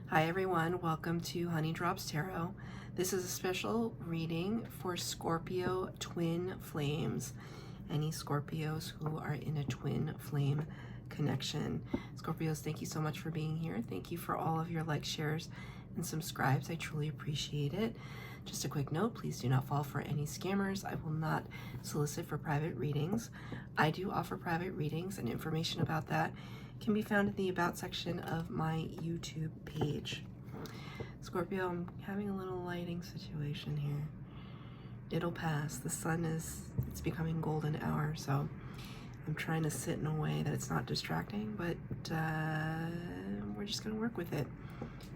Hi everyone, welcome to Honey Drops Tarot. This is a special reading for Scorpio twin flames. Any Scorpios who are in a twin flame connection. Scorpios, thank you so much for being here. Thank you for all of your likes, shares, and subscribes. I truly appreciate it. Just a quick note, please do not fall for any scammers. I will not solicit for private readings. I do offer private readings, and information about that can be found in the About section of my YouTube page. Scorpio, I'm having a little lighting situation here. It'll pass. The sun it's becoming golden hour, so I'm trying to sit in a way that it's not distracting, but we're just going to work with it.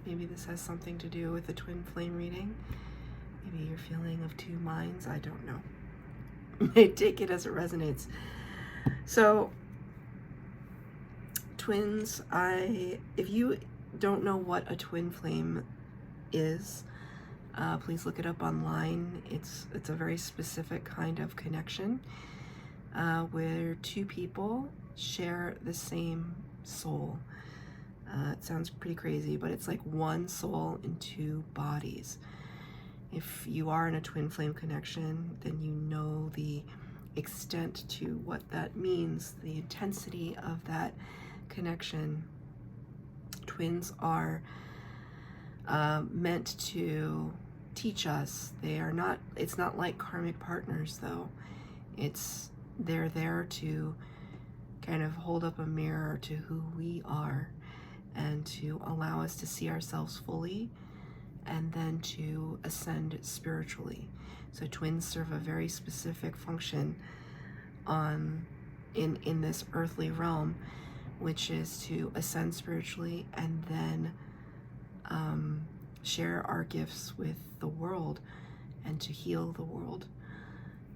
Maybe this has something to do with the twin flame reading. Maybe you're feeling of two minds. I don't know. Take it as it resonates. So, twins, if you don't know what a twin flame is, please look it up online. It's a very specific kind of connection where two people share the same soul. It sounds pretty crazy, but it's like one soul in two bodies. If you are in a twin flame connection, then you know the extent to what that means, the intensity of that connection. Twins are meant to teach us. It's not like karmic partners though. They're there to kind of hold up a mirror to who we are and to allow us to see ourselves fully and then to ascend spiritually. So twins serve a very specific function in this earthly realm, which is to ascend spiritually and then share our gifts with the world and to heal the world.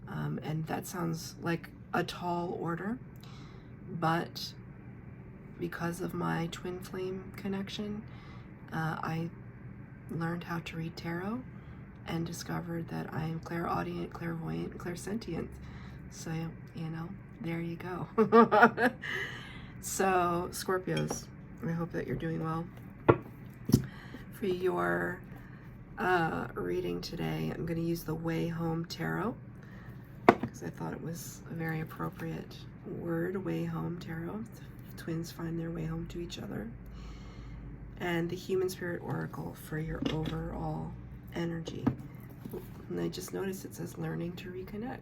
And that sounds like a tall order, but because of my twin flame connection, I learned how to read tarot and discovered that I am clairaudient, clairvoyant, and clairsentient. So, there you go. So, Scorpios, I hope that you're doing well. For your reading today, I'm going to use the Way Home Tarot because I thought it was a very appropriate word, Way Home Tarot. Twins find their way home to each other. And the Human Spirit Oracle for your overall energy. And I just noticed it says learning to reconnect.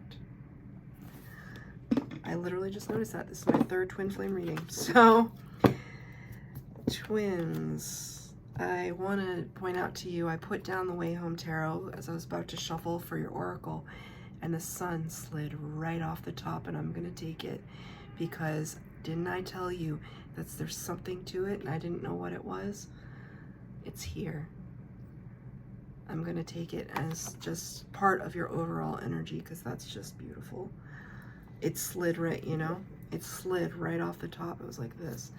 I literally just noticed that. This is my third twin flame reading. So, twins, I want to point out to you, I put down the Way Home Tarot as I was about to shuffle for your oracle, and the sun slid right off the top, and I'm going to take it because didn't I tell you that there's something to it and I didn't know what it was? It's here. I'm going to take it as just part of your overall energy because that's just beautiful. It slid right, it slid right off the top. It was like this.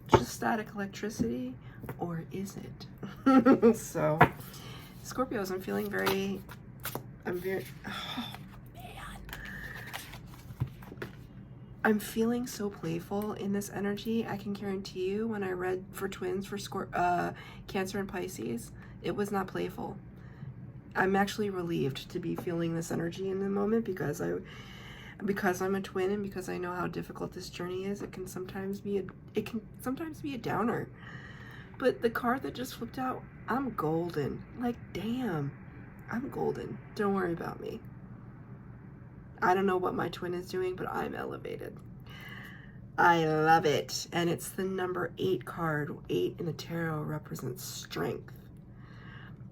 Just static electricity, or is it? So, Scorpios, I'm very, oh man. I'm feeling so playful in this energy. I can guarantee you when I read for twins for Cancer and Pisces, it was not playful. I'm actually relieved to be feeling this energy in the moment because I'm a twin and because I know how difficult this journey is. It can sometimes be a downer. But the card that just flipped out, I'm golden. Like, damn, I'm golden. Don't worry about me. I don't know what my twin is doing, but I'm elevated. I love it. And it's the number 8 card. 8 in the tarot represents strength.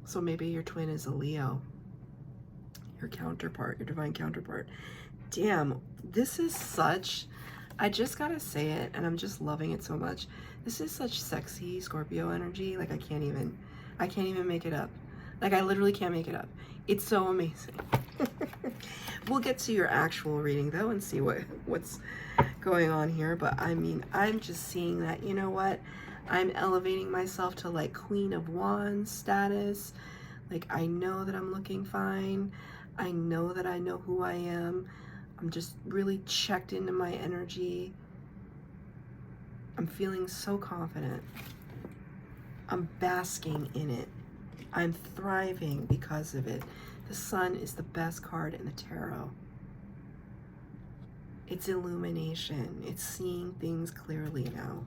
So maybe your twin is a Leo. Your counterpart, your divine counterpart. Damn, this is such, I just gotta say it, and I'm just loving it so much. This is such sexy Scorpio energy. Like, I can't even make it up. Like, I literally can't make it up. It's so amazing. We'll get to your actual reading though and see what's going on here. But I mean, I'm just seeing that, you know what? I'm elevating myself to like Queen of Wands status. Like, I know that I'm looking fine. I know that I know who I am. I'm just really checked into my energy. I'm feeling so confident. I'm basking in it. I'm thriving because of it. The Sun is the best card in the tarot. It's illumination. It's seeing things clearly now.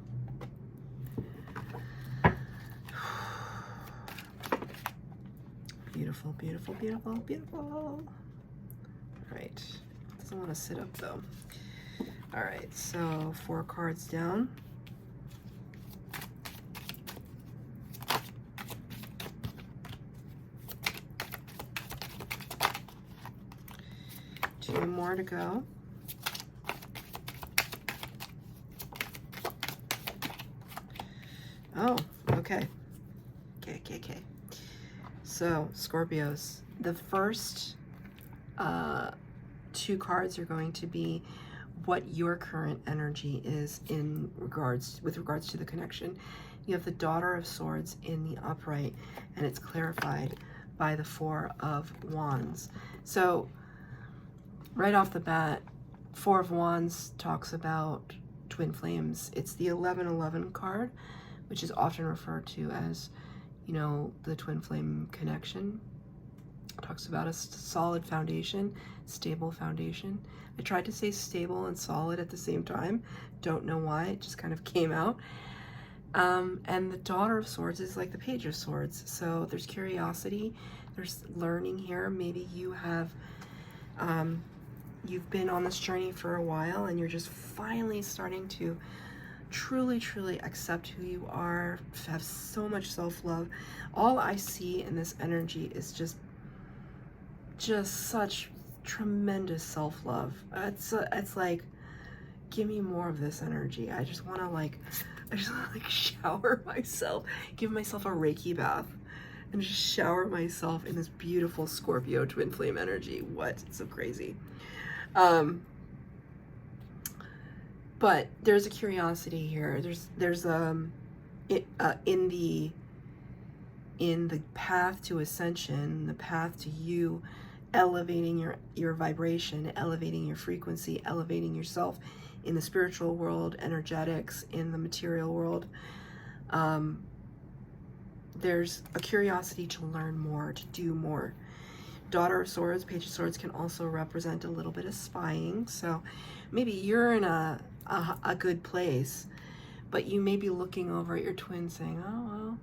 Beautiful, beautiful, beautiful, beautiful. All right. Doesn't want to sit up though. All right, so 4 cards down. Two more to go. Oh, okay. Okay. So, Scorpios, the first 2 cards are going to be what your current energy is with regards to the connection. You have the Daughter of Swords in the upright, and it's clarified by the 4 of Wands. So, right off the bat, 4 of Wands talks about twin flames. It's the 1111 card, which is often referred to as, you know, the twin flame connection. It talks about a solid foundation, stable foundation. I tried to say stable and solid at the same time. Don't know why, it just kind of came out. And the Daughter of Swords is like the Page of Swords. So there's curiosity, there's learning here. Maybe you have, you've been on this journey for a while and you're just finally starting to truly accept who you are, have so much self-love. All I see in this energy is just such tremendous self-love. It's like, give me more of this energy. I just want to shower myself, give myself a Reiki bath, and just shower myself in this beautiful Scorpio twin flame energy. What? It's so crazy. But there's a curiosity here. There's in the path to ascension, the path to you elevating your vibration, elevating your frequency, elevating yourself in the spiritual world, energetics, in the material world. There's a curiosity to learn more, to do more. Daughter of Swords, Page of Swords can also represent a little bit of spying. So maybe you're in a good place, but you may be looking over at your twin saying, oh, well,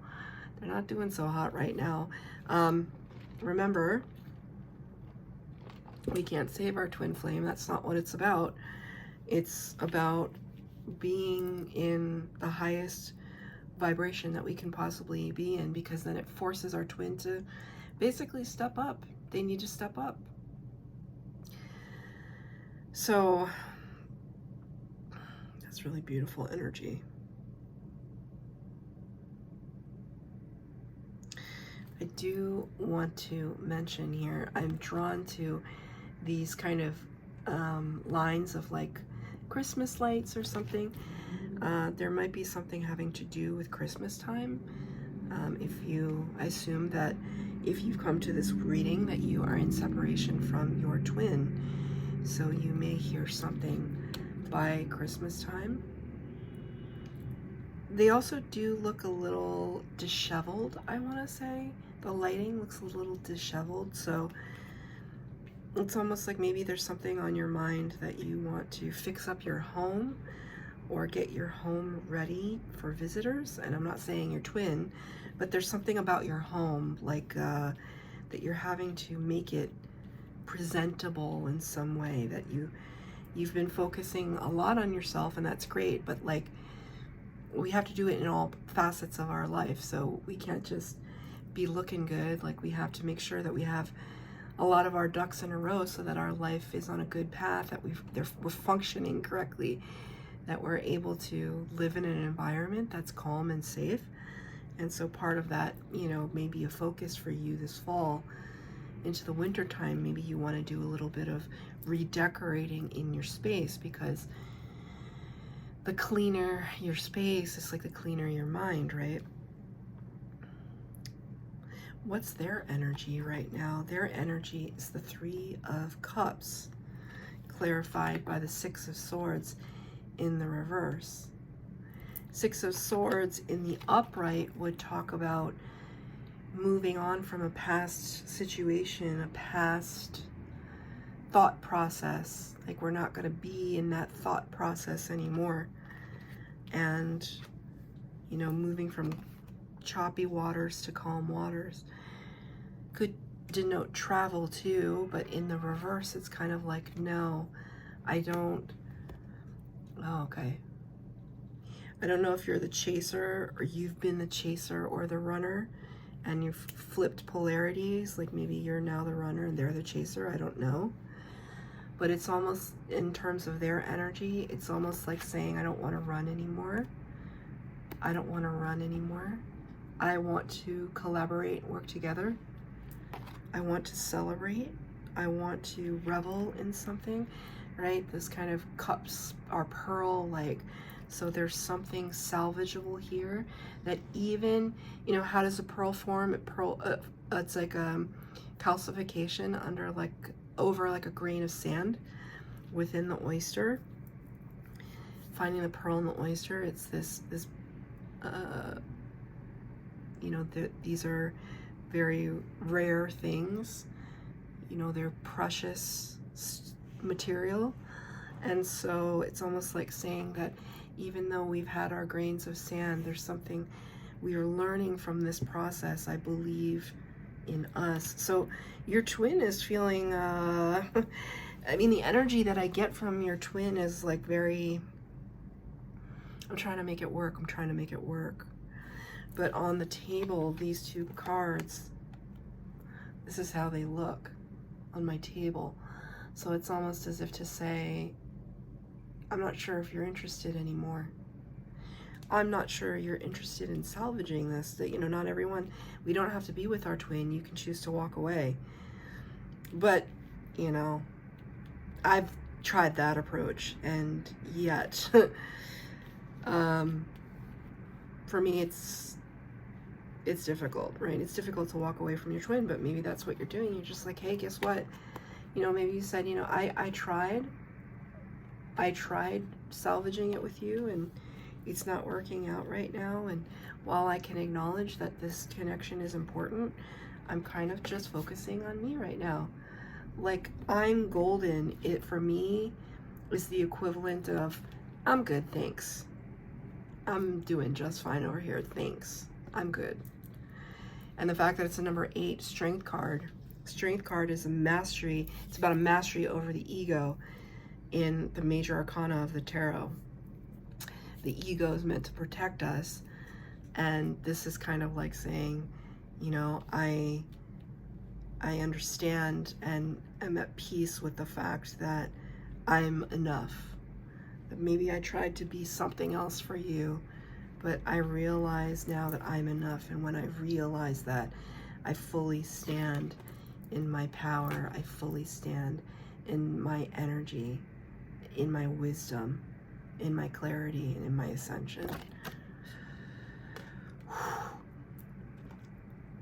they're not doing so hot right now. Remember, we can't save our twin flame. That's not what it's about. It's about being in the highest vibration that we can possibly be in, because then it forces our twin to basically step up. They need to step up. So that's really beautiful energy. I do want to mention here, I'm drawn to these kind of lines of like Christmas lights or something. There might be something having to do with Christmas time. I assume that if you've come to this reading that you are in separation from your twin, so you may hear something by Christmas time. They also do look a little disheveled, I want to say. The lighting looks a little disheveled, so it's almost like maybe there's something on your mind that you want to fix up your home or get your home ready for visitors. And I'm not saying your twin, but there's something about your home, like that you're having to make it presentable in some way, that you've been focusing a lot on yourself, and that's great, but like, we have to do it in all facets of our life. So we can't just be looking good. Like, we have to make sure that we have a lot of our ducks in a row so that our life is on a good path, that we're functioning correctly, that we're able to live in an environment that's calm and safe. And so part of that, you know, may be a focus for you this fall into the winter time. Maybe you want to do a little bit of redecorating in your space, because the cleaner your space is like the cleaner your mind, right? What's their energy right now? Their energy is the 3 of Cups, clarified by the 6 of Swords in the reverse. Six of Swords in the upright would talk about moving on from a past situation, a past thought process. Like, we're not going to be in that thought process anymore. And, you know, moving from choppy waters to calm waters could denote travel too, but in the reverse, it's kind of like, no, I don't. Oh, okay. I don't know if you're the chaser or you've been the chaser or the runner and you've flipped polarities, like maybe you're now the runner and they're the chaser, I don't know. But it's almost, in terms of their energy, it's almost like saying, I don't want to run anymore. I don't want to run anymore. I want to collaborate, work together. I want to celebrate. I want to revel in something, right? This kind of cups are pearl-like. So there's something salvageable here that even, you know, how does a pearl form? It's like a calcification under like, over like a grain of sand within the oyster. Finding the pearl in the oyster, it's this you know, these are very rare things. You know, they're precious material. And so it's almost like saying that even though we've had our grains of sand, there's something we are learning from this process, I believe, in us. So your twin is feeling, I mean, the energy that I get from your twin is like very, I'm trying to make it work. I'm trying to make it work. But on the table, these two cards, this is how they look on my table. So it's almost as if to say, I'm not sure if you're interested anymore. I'm not sure you're interested in salvaging this. That, you know, not everyone, we don't have to be with our twin. You can choose to walk away. But, you know, I've tried that approach, and yet, for me, it's difficult, right? It's difficult to walk away from your twin, but maybe that's what you're doing. You're just like, hey, guess what? You know, maybe you said, you know, I tried salvaging it with you, and it's not working out right now. And while I can acknowledge that this connection is important, I'm kind of just focusing on me right now. Like, I'm golden. It, for me, is the equivalent of, I'm good, thanks. I'm doing just fine over here, thanks. I'm good. And the fact that it's a number 8 strength card. Strength card is a mastery. It's about a mastery over the ego in the major arcana of the tarot. The ego is meant to protect us, and this is kind of like saying, you know, I understand and am at peace with the fact that I'm enough. That maybe I tried to be something else for you, but I realize now that I'm enough. And when I realize that, I fully stand in my power. I fully stand in my energy, in my wisdom, in my clarity, and in my ascension.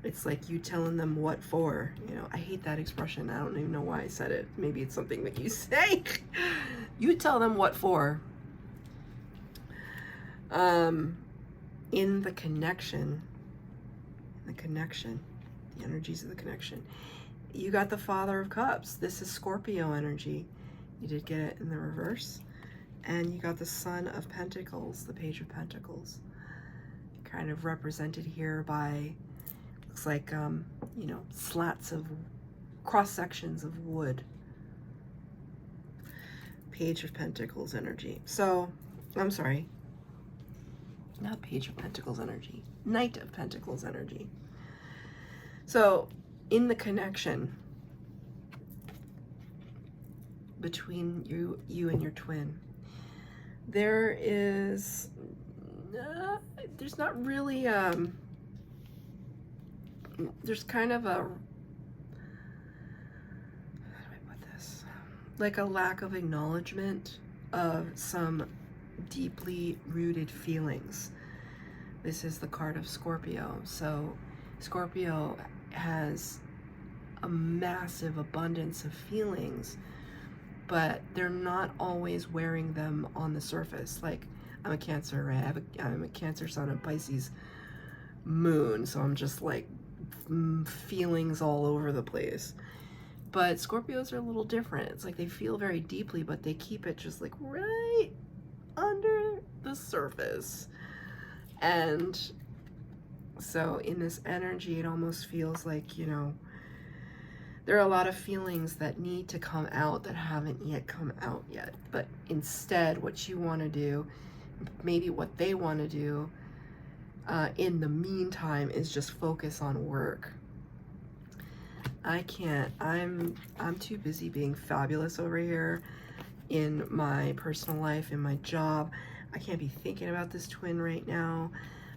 It's like you telling them what for. You know, I hate that expression. I don't even know why I said it. Maybe it's something that you say. You tell them what for. In the connection, the energies of the connection, you got the Father of Cups. This is Scorpio energy. You did get it in the reverse. And you got the Son of Pentacles, the Page of Pentacles, kind of represented here by, looks like, you know, slats of, cross sections of wood. Page of Pentacles energy. So, I'm sorry, not Page of Pentacles energy, Knight of Pentacles energy. So, in the connection between you and your twin, there is, there's not really, there's kind of a, how do I put this? Like a lack of acknowledgement of some deeply rooted feelings. This is the card of Scorpio. So Scorpio has a massive abundance of feelings, but they're not always wearing them on the surface. Like, I'm a Cancer, right? I'm a Cancer sun and Pisces moon, so I'm just like feelings all over the place. But Scorpios are a little different. It's like they feel very deeply, but they keep it just like right under the surface. And so in this energy, it almost feels like, you know, there are a lot of feelings that need to come out that haven't yet come out yet. But instead, what you want to do, maybe what they want to do in the meantime, is just focus on work. I can't. I'm too busy being fabulous over here in my personal life, in my job. I can't be thinking about this twin right now.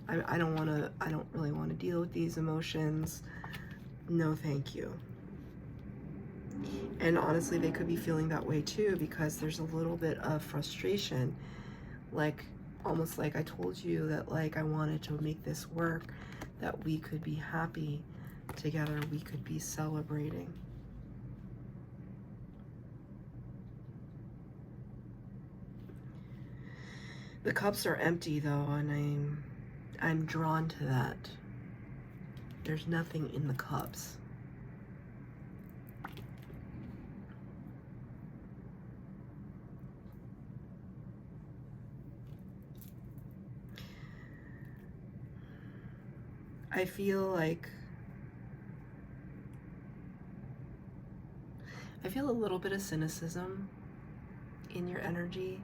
I don't really want to deal with these emotions. No, thank you. And honestly, they could be feeling that way too, because there's a little bit of frustration. Like, almost like I told you that, like, I wanted to make this work, that we could be happy together, we could be celebrating. The cups are empty though, and I'm drawn to that. There's nothing in the cups. I feel a little bit of cynicism in your energy,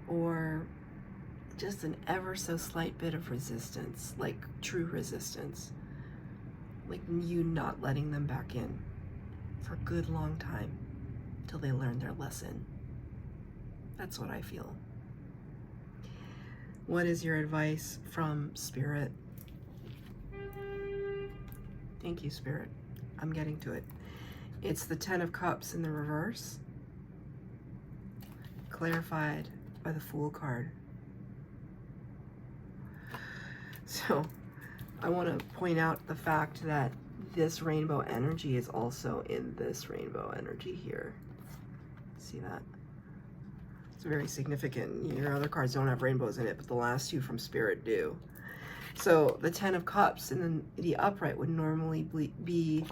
or just an ever so slight bit of resistance, like true resistance, like you not letting them back in for a good long time till they learn their lesson. That's what I feel. What is your advice from Spirit? Thank you, Spirit. I'm getting to it. It's the 10 of Cups in the reverse, clarified by the Fool card. So I want to point out the fact that this rainbow energy is also in this rainbow energy here. See that? It's very significant. Your other cards don't have rainbows in it, but the last two from Spirit do. So the 10 of Cups and then the upright would normally be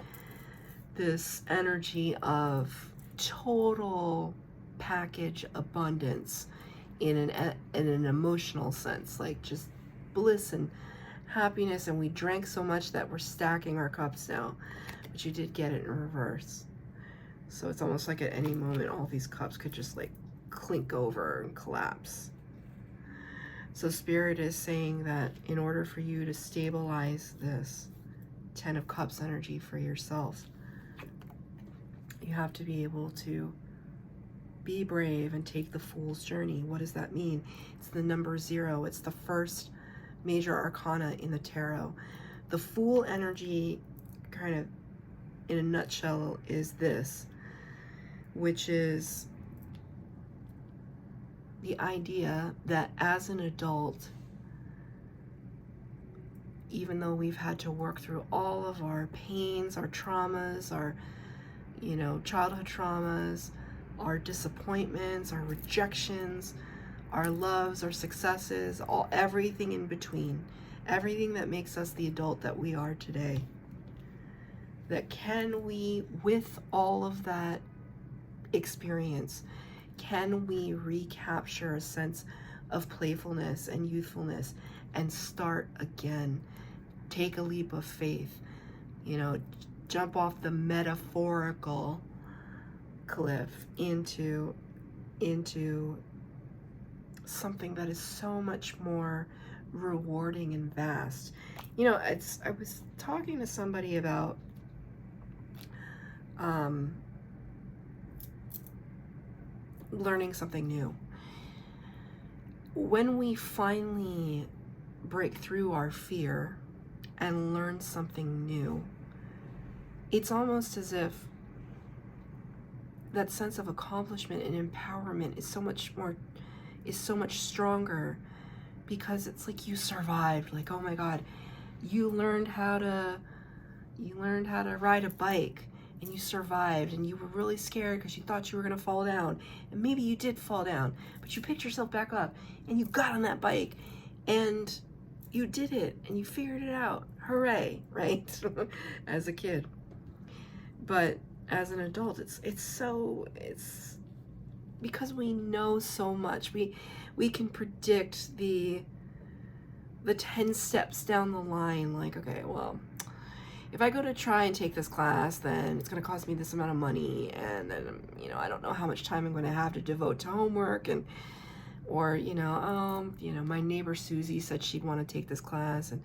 this energy of total package abundance in an emotional sense, like just bliss and happiness, and we drank so much that we're stacking our cups now. But you did get it in reverse. So it's almost like at any moment all these cups could just like clink over and collapse. So Spirit is saying that in order for you to stabilize this 10 of Cups energy for yourself, you have to be able to be brave and take the Fool's journey. What does that mean? It's the number 0. It's the first major arcana in the tarot. The Fool energy, kind of in a nutshell, is this, which is the idea that as an adult, even though we've had to work through all of our pains, our traumas, our, you know, childhood traumas, our disappointments, our rejections, our loves, our successes, everything in between, everything that makes us the adult that we are today, that can we, with all of that experience, can we recapture a sense of playfulness and youthfulness and start again? Take a leap of faith, you know, jump off the metaphorical cliff into something that is so much more rewarding and vast. You know, I was talking to somebody about learning something new. When we finally break through our fear and learn something new, it's almost as if that sense of accomplishment and empowerment is so much stronger, because it's like you survived. Like, oh my God, you learned how to ride a bike, and you survived, and you were really scared because you thought you were going to fall down, and maybe you did fall down, but you picked yourself back up and you got on that bike and you did it and you figured it out. Hooray, right? As a kid. But as an adult, it's because we know so much. We can predict the 10 steps down the line, like, okay, well, if I go to try and take this class, then it's going to cost me this amount of money, and then, you know, I don't know how much time I'm going to have to devote to homework, and or my neighbor Susie said she'd want to take this class, and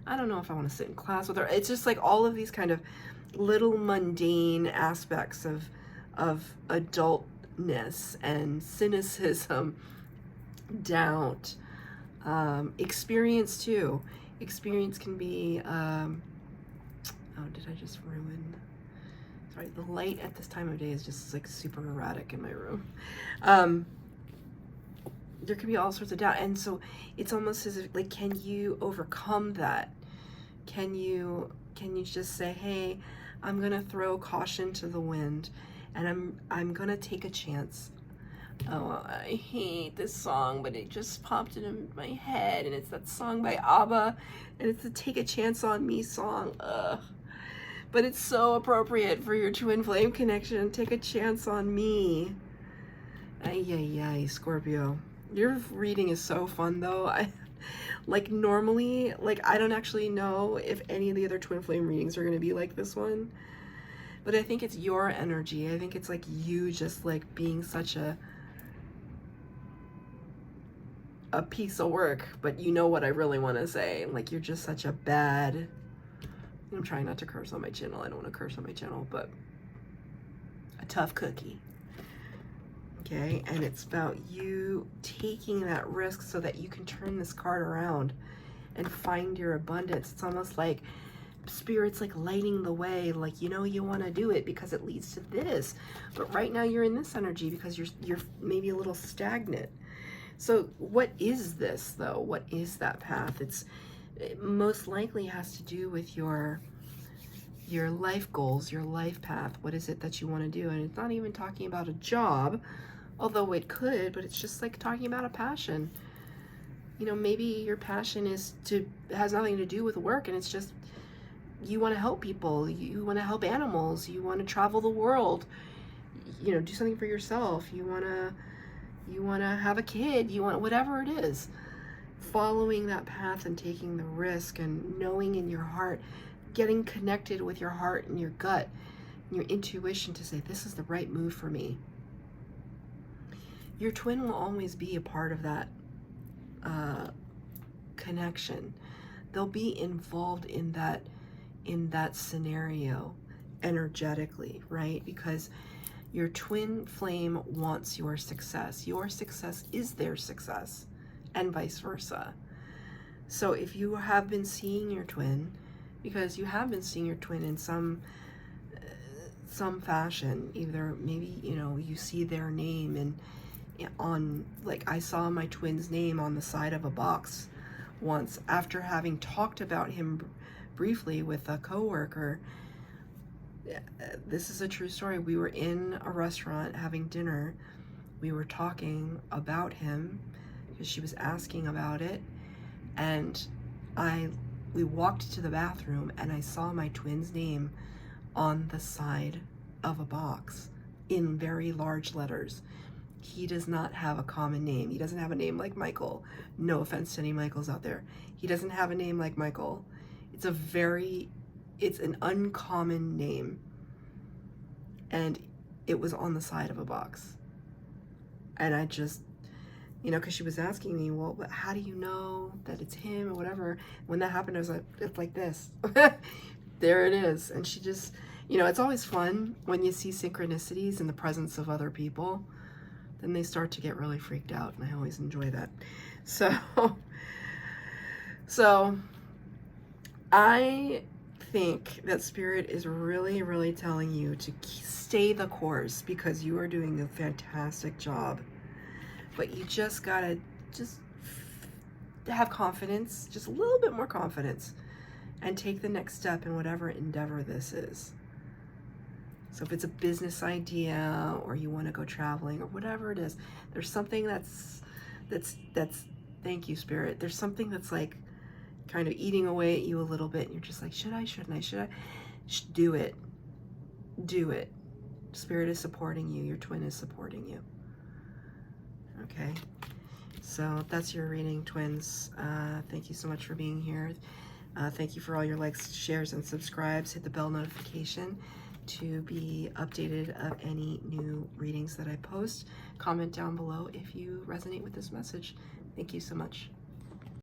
I don't know if I want to sit in class with her. It's just like all of these kind of little mundane aspects of adultness and cynicism, doubt, experience too. Experience can be oh, did I just ruin? Sorry, the light at this time of day is just like super erratic in my room. There can be all sorts of doubt, and so it's almost as if, like, can you overcome that? Can you just say, hey, I'm gonna throw caution to the wind, and I'm gonna take a chance. Oh, I hate this song, but it just popped into my head, and it's that song by ABBA, and it's the Take a Chance on Me song. Ugh. But it's so appropriate for your twin flame connection. Take a chance on me. Ay, ay, ay, Scorpio. Your reading is so fun, though. Normally, I don't actually know if any of the other twin flame readings are going to be like this one. But I think it's your energy. I think it's like you just like being such a piece of work, but you know what I really want to say. Like, you're just such a bad... I'm trying not to curse on my channel. I don't want to curse on my channel, but a tough cookie. Okay, and it's about you taking that risk so that you can turn this card around and find your abundance. It's almost like Spirit's like lighting the way, like, you know, you want to do it because it leads to this. But right now you're in this energy because you're maybe a little stagnant. So what is this, though? What is that path? It most likely has to do with your life goals, your life path. What is it that you want to do? And it's not even talking about a job, although it could, but it's just like talking about a passion. You know, maybe your passion has nothing to do with work, and it's just you want to help people, you want to help animals, you want to travel the world, you know, do something for yourself, you want to have a kid, you want whatever it is. Following that path and taking the risk and knowing in your heart, getting connected with your heart and your gut and your intuition to say, this is the right move for me. Your twin will always be a part of that connection. They'll be involved in that scenario energetically, right? Because your twin flame wants your success. Your success is their success, and vice versa. So if you have been seeing your twin, because you have been seeing your twin in some fashion, either maybe, you know, you see their name and on, like, I saw my twin's name on the side of a box once after having talked about him briefly with a coworker. This is a true story. We were in a restaurant having dinner. We were talking about him because she was asking about it, and we walked to the bathroom and I saw my twin's name on the side of a box in very large letters. He does not have a common name. He doesn't have a name like Michael. No offense to any Michaels out there. He doesn't have a name like Michael. It's an uncommon name. And it was on the side of a box. And I just, you know, because she was asking me, well, but how do you know that it's him or whatever? When that happened, I was like, it's like this. There it is. And she just, you know, it's always fun when you see synchronicities in the presence of other people. Then they start to get really freaked out, and I always enjoy that. So I think that Spirit is really, really telling you to stay the course because you are doing a fantastic job. But you just gotta have confidence, just a little bit more confidence, and take the next step in whatever endeavor this is. So if it's a business idea or you want to go traveling or whatever it is, there's something that's thank you, Spirit. There's something that's like kind of eating away at you a little bit, and you're just like, should I, shouldn't I, should I? Do it. Do it. Spirit is supporting you. Your twin is supporting you. Okay. So that's your reading, twins. Thank you so much for being here. Thank you for all your likes, shares, and subscribes. Hit the bell notification to be updated of any new readings that I post. Comment down below if you resonate with this message. Thank you so much.